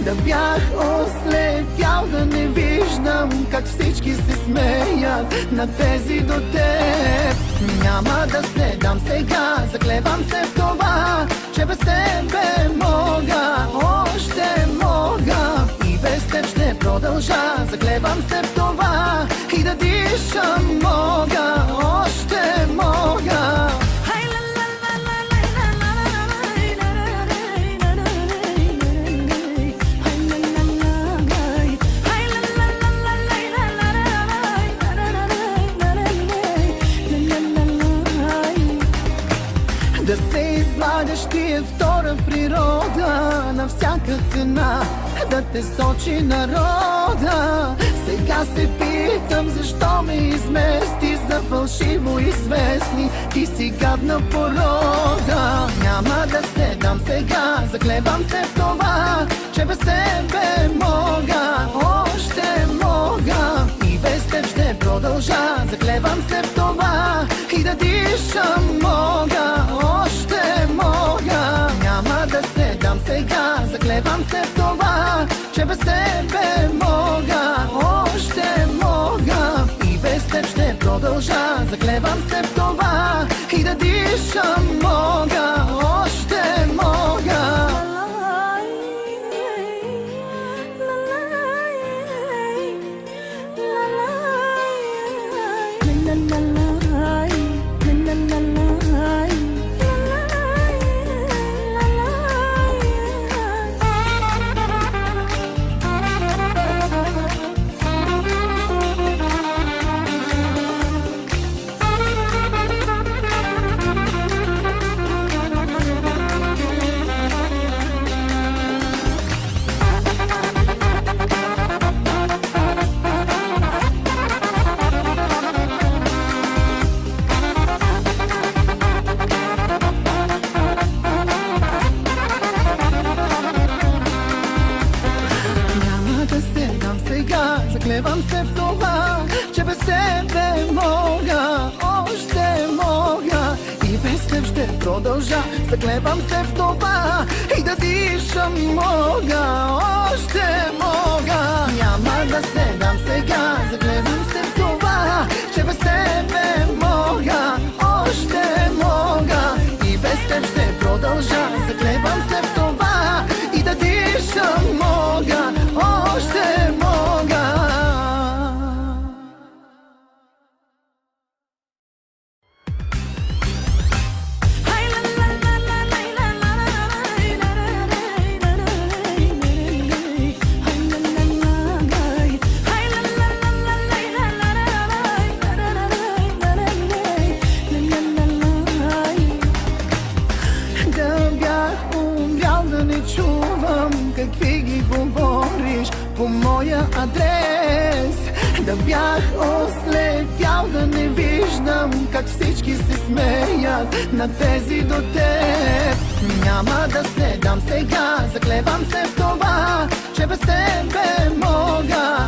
Да бях ослепял, да не виждам как всички се смеят на тези до теб. Няма да се дам сега, заклевам се в това, че без тебе мога, още мога. И без теб ще продължа, заклевам се в това, и да дишам мога, още мога. Да се излагаш ти е втора природа, на всяка цена да те сочи народа. Сега се питам защо ме измести за фалшиво известни, ти си гадна порода. Няма да се дам сега, заклевам се в това, че без тебе мога, още мога. И без теб ще продължа, заклевам се в това, и да дишам мога, още мога. Няма да се дам сега, заклевам се в това, че без тебе мога, още мога. И без теб ще продължа, заклевам се в това, и да дишам мога, още мога. Заклевам се в това, че без тебе мога, още мога. И без теб ще продължа, заклевам се в това, и да дишам мога, още мога. Няма да се дам сега, заклевам се в това, че без тебе мога, още мога. И без теб ще продължа, заклевам се в това, и да дишам мога, още мога. Какви ги говориш по моя адрес? Да бях ослепял, да не виждам как всички се смеят на тези до теб. Няма да се дам сега, заклевам се в това, че без тебе мога.